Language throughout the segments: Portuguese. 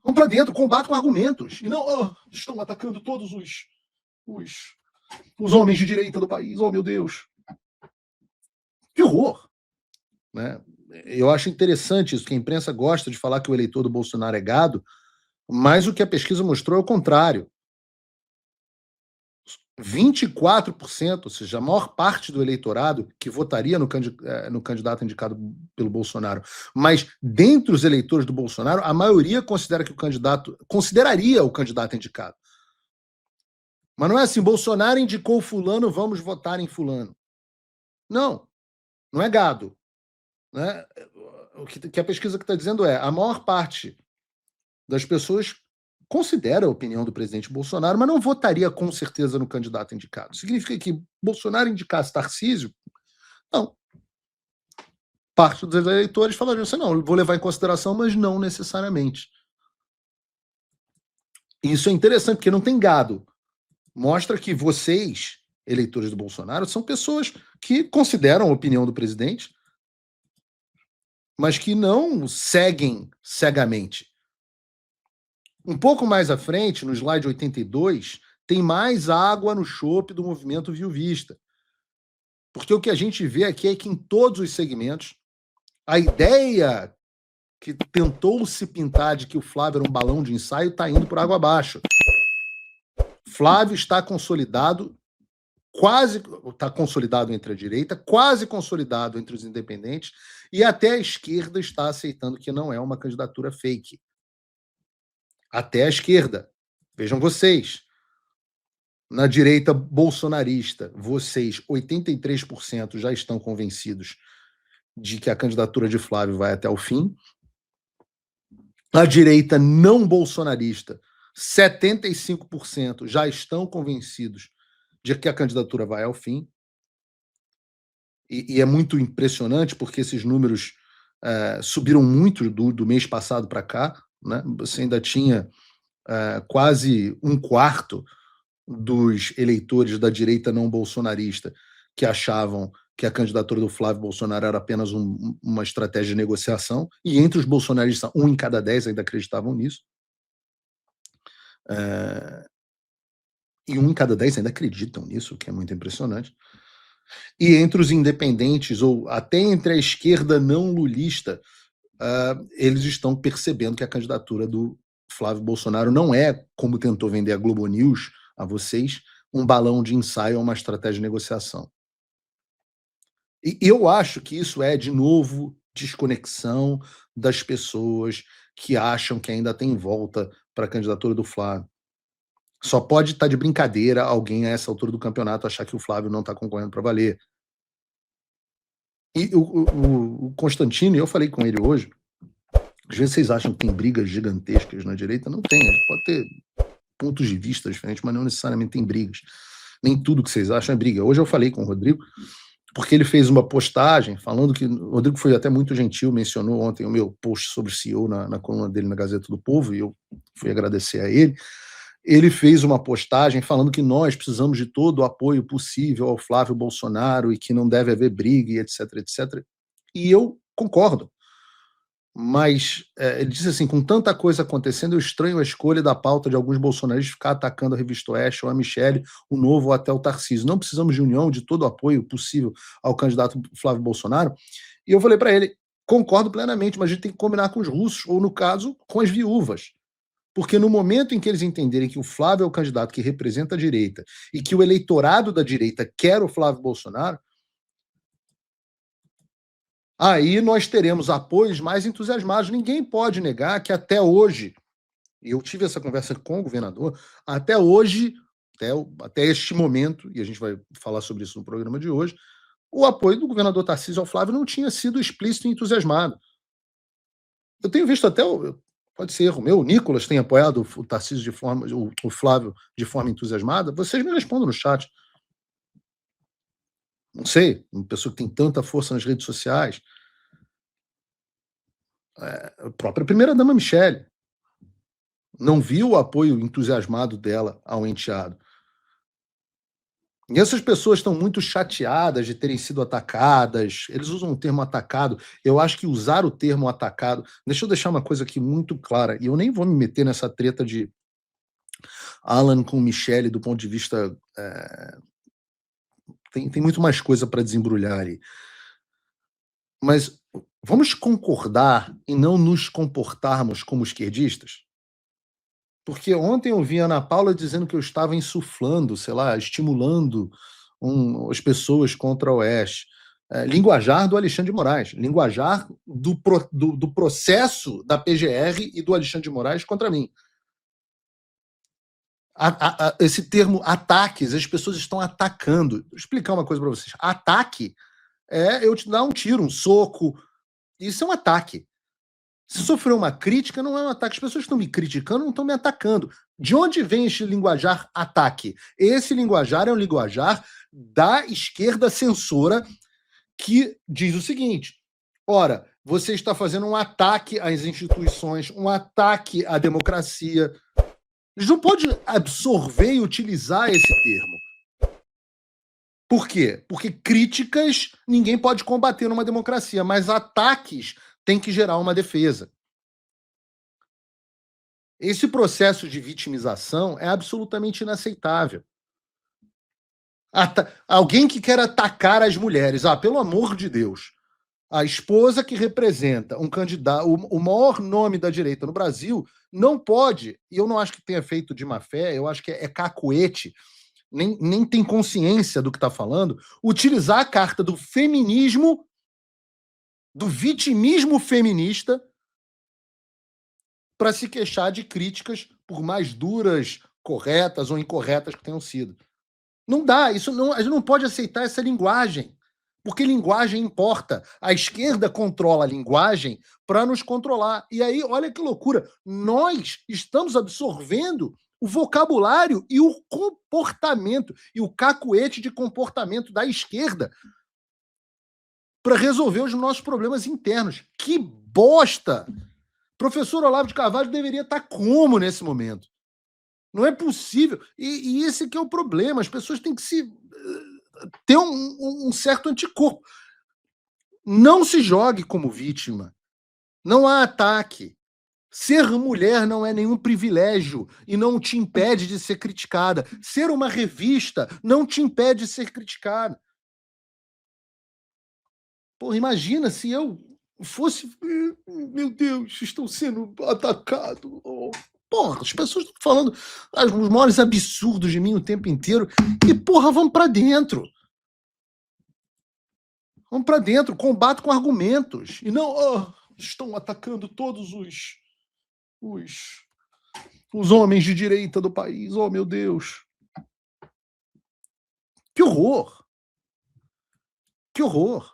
Vão para dentro, combatam com argumentos. E não, estão atacando todos os homens de direita do país. Oh, meu Deus. Que horror. Né? Eu acho interessante isso, que a imprensa gosta de falar que o eleitor do Bolsonaro é gado, mas o que a pesquisa mostrou é o contrário. 24%, ou seja, a maior parte do eleitorado que votaria no candidato indicado pelo Bolsonaro, mas dentre os eleitores do Bolsonaro, a maioria considera que consideraria o candidato indicado. Mas não é assim, Bolsonaro indicou fulano, vamos votar em fulano. Não, não é gado. Né? O que a pesquisa está dizendo é, a maior parte das pessoas considera a opinião do presidente Bolsonaro, mas não votaria com certeza no candidato indicado. Significa que Bolsonaro indicasse Tarcísio? Não. Parte dos eleitores falariam assim, não, vou levar em consideração, mas não necessariamente. Isso é interessante, porque não tem gado. Mostra que vocês, eleitores do Bolsonaro, são pessoas que consideram a opinião do presidente, mas que não seguem cegamente. Um pouco mais à frente, no slide 82, tem mais água no chope do movimento viuvista. Porque o que a gente vê aqui é que em todos os segmentos, a ideia que tentou se pintar de que o Flávio era um balão de ensaio está indo por água abaixo. Flávio está consolidado, está consolidado entre a direita, quase consolidado entre os independentes, e até a esquerda está aceitando que não é uma candidatura fake. Até a esquerda. Vejam vocês. Na direita bolsonarista, vocês, 83% já estão convencidos de que a candidatura de Flávio vai até o fim. A direita não bolsonarista, 75% já estão convencidos de que a candidatura vai ao fim. E é muito impressionante porque esses números subiram muito do mês passado para cá. Né? Você ainda tinha quase um quarto dos eleitores da direita não bolsonarista que achavam que a candidatura do Flávio Bolsonaro era apenas uma estratégia de negociação, e entre os bolsonaristas, 1 em cada 10 ainda acreditavam nisso. E 1 em cada 10 ainda acreditam nisso, o que é muito impressionante. E entre os independentes, ou até entre a esquerda não lulista, eles estão percebendo que a candidatura do Flávio Bolsonaro não é, como tentou vender a Globo News a vocês, um balão de ensaio ou uma estratégia de negociação. E eu acho que isso é, de novo, desconexão das pessoas que acham que ainda tem volta para a candidatura do Flávio. Só pode estar de brincadeira alguém a essa altura do campeonato achar que o Flávio não está concorrendo para valer. E o Constantino, eu falei com ele hoje, às vezes vocês acham que tem brigas gigantescas na direita? Não tem, pode ter pontos de vista diferentes, mas não necessariamente tem brigas. Nem tudo que vocês acham é briga. Hoje eu falei com o Rodrigo, porque ele fez uma postagem falando que, o Rodrigo foi até muito gentil, mencionou ontem o meu post sobre o CEO na coluna dele na Gazeta do Povo, e eu fui agradecer a ele. Ele fez uma postagem falando que nós precisamos de todo o apoio possível ao Flávio Bolsonaro e que não deve haver briga, e etc, etc. E eu concordo. Mas ele disse assim, com tanta coisa acontecendo, eu estranho a escolha da pauta de alguns bolsonaristas ficar atacando a Revista Oeste ou a Michele, o Novo ou até o Tarcísio. Não precisamos de união, de todo o apoio possível ao candidato Flávio Bolsonaro. E eu falei para ele, concordo plenamente, mas a gente tem que combinar com os russos, ou no caso, com as viúvas. Porque no momento em que eles entenderem que o Flávio é o candidato que representa a direita e que o eleitorado da direita quer o Flávio Bolsonaro, aí nós teremos apoios mais entusiasmados. Ninguém pode negar que até hoje, e eu tive essa conversa com o governador, até hoje, até este momento, e a gente vai falar sobre isso no programa de hoje, o apoio do governador Tarcísio ao Flávio não tinha sido explícito e entusiasmado. Eu tenho visto até, pode ser erro meu, o Nicolas tem apoiado o Tarcísio o Flávio de forma entusiasmada. Vocês me respondam no chat. Não sei, uma pessoa que tem tanta força nas redes sociais. A própria primeira-dama Michele não viu o apoio entusiasmado dela ao enteado. E essas pessoas estão muito chateadas de terem sido atacadas. Eles usam o termo atacado. Eu acho que usar o termo atacado. Deixa eu deixar uma coisa aqui muito clara. E eu nem vou me meter nessa treta de Alan com Michele do ponto de vista. Tem muito mais coisa para desembrulhar ali. Mas vamos concordar e não nos comportarmos como esquerdistas? Porque ontem eu vi a Ana Paula dizendo que eu estava insuflando, sei lá, estimulando as pessoas contra o Oeste. Linguajar do Alexandre de Moraes, linguajar do processo da PGR e do Alexandre de Moraes contra mim. Esse termo ataques, as pessoas estão atacando. Vou explicar uma coisa para vocês. Ataque é eu te dar um tiro, um soco. Isso é um ataque. Se sofreu uma crítica, não é um ataque. As pessoas que estão me criticando não estão me atacando. De onde vem este linguajar ataque? Esse linguajar é um linguajar da esquerda censora que diz o seguinte: ora, você está fazendo um ataque às instituições, um ataque à democracia. Eles não podem absorver e utilizar esse termo. Por quê? Porque críticas ninguém pode combater numa democracia, mas ataques tem que gerar uma defesa. Esse processo de vitimização é absolutamente inaceitável. Alguém que quer atacar as mulheres, pelo amor de Deus, a esposa que representa um candidato, o maior nome da direita no Brasil, não pode, e eu não acho que tenha feito de má fé, eu acho que é cacuete, nem tem consciência do que está falando, utilizar a carta do feminismo, do vitimismo feminista, para se queixar de críticas, por mais duras, corretas ou incorretas que tenham sido. Não dá, a gente não pode aceitar essa linguagem, porque linguagem importa. A esquerda controla a linguagem para nos controlar. E aí, olha que loucura, nós estamos absorvendo o vocabulário e o comportamento, e o cacuete de comportamento da esquerda para resolver os nossos problemas internos. Que bosta! Professor Olavo de Carvalho deveria estar como nesse momento? Não é possível. E esse que é o problema. As pessoas têm que ter um certo anticorpo. Não se jogue como vítima. Não há ataque. Ser mulher não é nenhum privilégio e não te impede de ser criticada. Ser uma revista não te impede de ser criticada. Porra, imagina se eu fosse... Meu Deus, estou sendo atacado. Porra, as pessoas estão falando os maiores absurdos de mim o tempo inteiro. E, porra, vamos para dentro. Vamos para dentro, combate com argumentos. E não, estão atacando todos os homens de direita do país. Oh, meu Deus. Que horror. Que horror.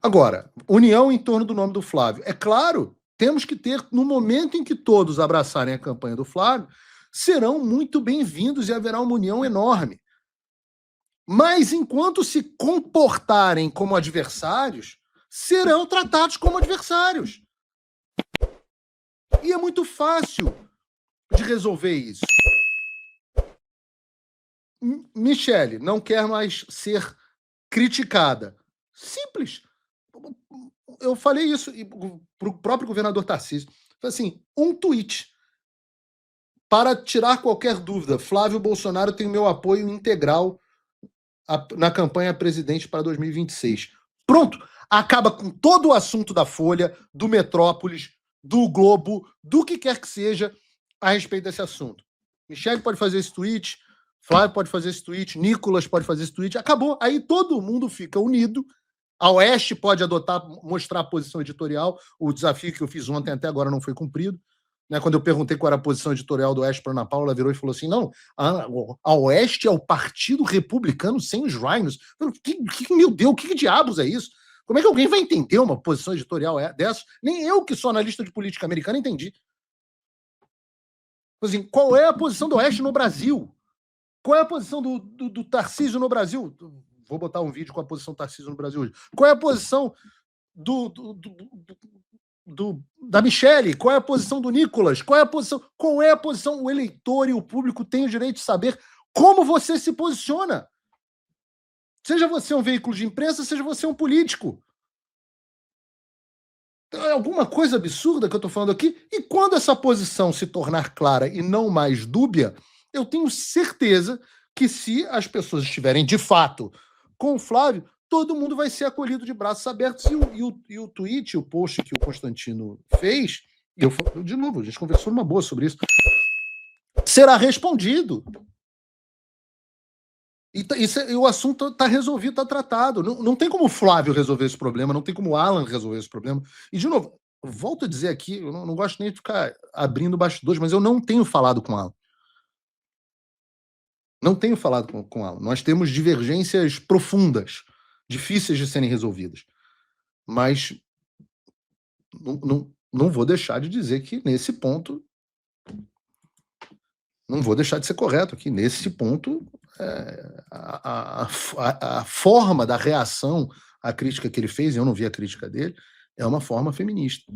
Agora, união em torno do nome do Flávio. É claro, temos que ter, no momento em que todos abraçarem a campanha do Flávio, serão muito bem-vindos e haverá uma união enorme. Mas enquanto se comportarem como adversários, serão tratados como adversários. E é muito fácil de resolver isso. Michele não quer mais ser criticada. Simples. Eu falei isso para o próprio governador Tarcísio. Assim, um tweet. Para tirar qualquer dúvida, Flávio Bolsonaro tem o meu apoio integral na campanha presidente para 2026. Pronto. Acaba com todo o assunto da Folha, do Metrópolis, do Globo, do que quer que seja a respeito desse assunto. Michele pode fazer esse tweet, Flávio pode fazer esse tweet, Nicolas pode fazer esse tweet, acabou. Aí todo mundo fica unido. A Oeste pode mostrar a posição editorial. O desafio que eu fiz ontem até agora não foi cumprido. Né, quando eu perguntei qual era a posição editorial do Oeste para Ana Paula, ela virou e falou assim: não, a Oeste é o Partido Republicano sem os rhinos. Meu Deus, que diabos é isso? Como é que alguém vai entender uma posição editorial dessa? Nem eu, que sou analista de política americana, entendi. Assim, qual é a posição do Oeste no Brasil? Qual é a posição do Tarcísio no Brasil? Vou botar um vídeo com a posição do Tarcísio no Brasil hoje. Qual é a posição da Michele? Qual é a posição do Nicolas? Qual é a posição? O eleitor e o público têm o direito de saber Como você se posiciona? Seja você um veículo de imprensa, seja você um político. É alguma coisa absurda que eu estou falando aqui? E quando essa posição se tornar clara e não mais dúbia, eu tenho certeza que se as pessoas estiverem de fato com o Flávio, todo mundo vai ser acolhido de braços abertos. E o tweet, o post que o Constantino fez, de novo, a gente conversou numa boa sobre isso, será respondido. E o assunto está resolvido, está tratado. Não tem como o Flávio resolver esse problema, não tem como o Alan resolver esse problema. E, de novo, volto a dizer aqui, eu não gosto nem de ficar abrindo bastidores, mas eu não tenho falado com o Alan. Não tenho falado com o Alan. Nós temos divergências profundas, difíceis de serem resolvidas. Mas não vou deixar de dizer que, nesse ponto, não vou deixar de ser correto aqui. Nesse ponto, a forma da reação à crítica que ele fez, e eu não vi a crítica dele, é uma forma feminista.